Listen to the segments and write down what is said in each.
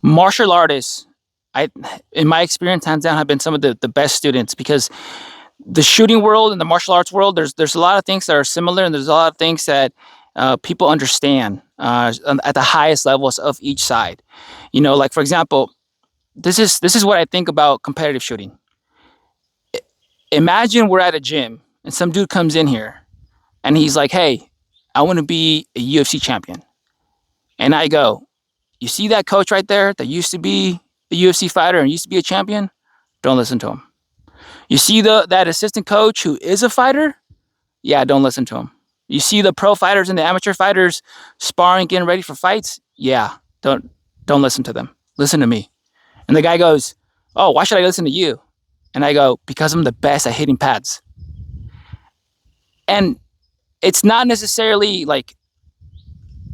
Martial artists, I, in my experience, hands down, have been some of the best students because the shooting world and the martial arts world, there's a lot of things that are similar, and there's a lot of things that people understand at the highest levels of each side. Like for example, this is what I think about competitive shooting. Imagine we're at a gym and some dude comes in here and he's like, "Hey, I want to be a UFC champion," and I go, "You see that coach right there that used to be a UFC fighter and used to be a champion? Don't listen to him. You see that assistant coach who is a fighter? Yeah, don't listen to him. You see the pro fighters and the amateur fighters sparring, getting ready for fights? Yeah, don't listen to them. Listen to me." And the guy goes, "Oh, why should I listen to you?" And I go, "Because I'm the best at hitting pads." And it's not necessarily like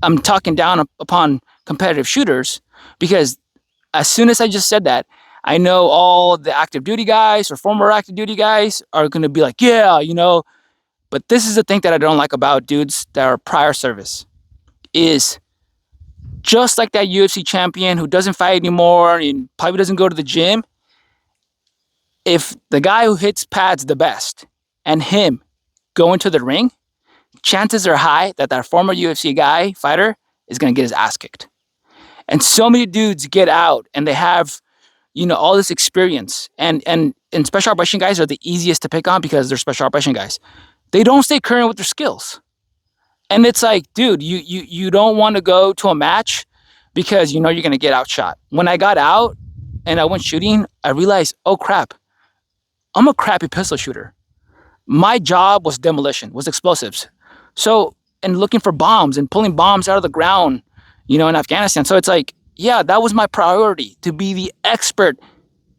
I'm talking down upon competitive shooters, because as soon as I just said that, I know all the active duty guys or former active duty guys are going to be like, "Yeah, you know." But this is the thing that I don't like about dudes that are prior service is just like that UFC champion who doesn't fight anymore and probably doesn't go to the gym. If the guy who hits pads the best and him go into the ring, chances are high that that former UFC guy fighter is going to get his ass kicked. And so many dudes get out and they have, all this experience. And special operation guys are the easiest to pick on because they're special operation guys. They don't stay current with their skills. And it's like, dude, you don't want to go to a match because you know you're gonna get outshot. When I got out and I went shooting, I realized, oh crap, I'm a crappy pistol shooter. My job was demolition, was explosives. So, and looking for bombs and pulling bombs out of the ground, in Afghanistan. So it's like, yeah, that was my priority, to be the expert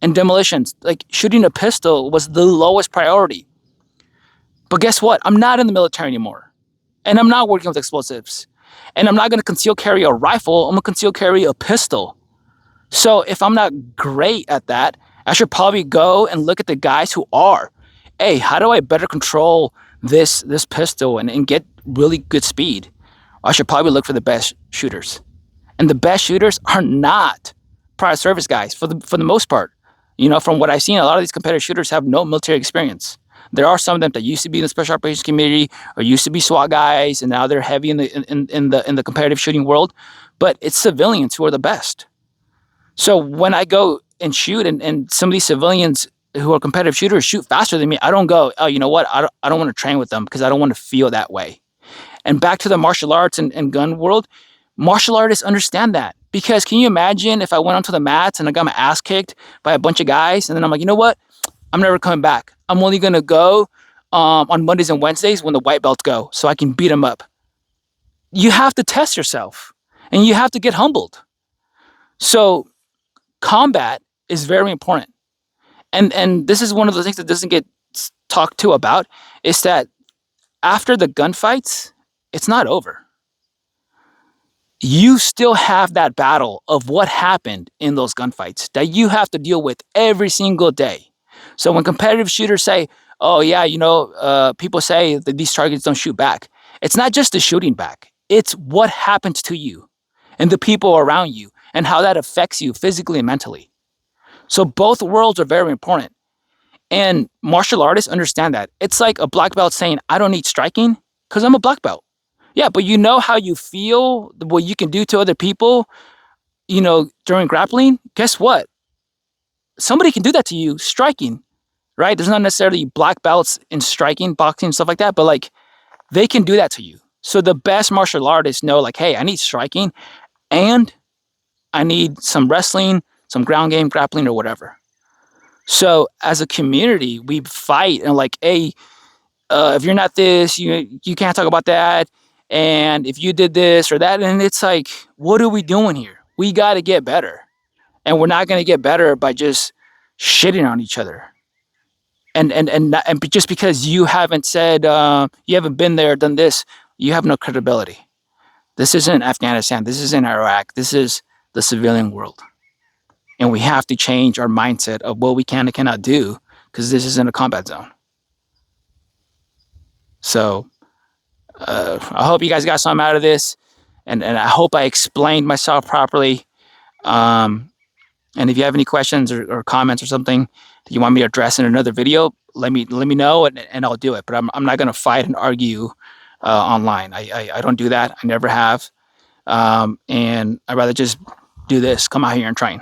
in demolitions. Like shooting a pistol was the lowest priority. But guess what? I'm not in the military anymore. And I'm not working with explosives. And I'm not going to conceal carry a rifle. I'm going to conceal carry a pistol. So if I'm not great at that, I should probably go and look at the guys who are. Hey, how do I better control this pistol and get really good speed? I should probably look for the best shooters. And the best shooters are not prior service guys for the most part. From what I've seen, a lot of these competitive shooters have no military experience. There are some of them that used to be in the special operations community or used to be SWAT guys, and now they're heavy in the competitive shooting world. But it's civilians who are the best. So when I go and shoot, and some of these civilians who are competitive shooters shoot faster than me, I don't go, oh, you know what? I don't want to train with them because I don't want to feel that way. And back to the martial arts and gun world, martial artists understand that. Because can you imagine if I went onto the mats and I got my ass kicked by a bunch of guys, and then I'm like, you know what? I'm never coming back. I'm only going to go on Mondays and Wednesdays when the white belts go so I can beat them up. You have to test yourself and you have to get humbled. So combat is very important. And this is one of the things that doesn't get talked to about, is that after the gunfights, it's not over. You still have that battle of what happened in those gunfights that you have to deal with every single day. So when competitive shooters say, oh yeah, people say that these targets don't shoot back, it's not just the shooting back. It's what happens to you and the people around you and how that affects you physically and mentally. So both worlds are very important. And martial artists understand that. It's like a black belt saying, I don't need striking because I'm a black belt. Yeah, but you know how you feel, what you can do to other people, during grappling? Guess what? Somebody can do that to you striking, right? There's not necessarily black belts in striking, boxing, stuff like that, but like they can do that to you. So the best martial artists know, like, hey, I need striking and I need some wrestling, some ground game, grappling, or whatever. So as a community, we fight and like, hey, if you're not this, you can't talk about that. And if you did this or that, and it's like, what are we doing here? We got to get better. And we're not going to get better by just shitting on each other. And just because you haven't said, you haven't been there, done this, you have no credibility. This isn't Afghanistan. This isn't Iraq. This is the civilian world. And we have to change our mindset of what we can and cannot do because this isn't a combat zone. So I hope you guys got something out of this. And I hope I explained myself properly. And if you have any questions or comments or something that you want me to address in another video, let me know, and I'll do it. But I'm not going to fight and argue online. I don't do that. I never have. And I'd rather just do this, come out here and train.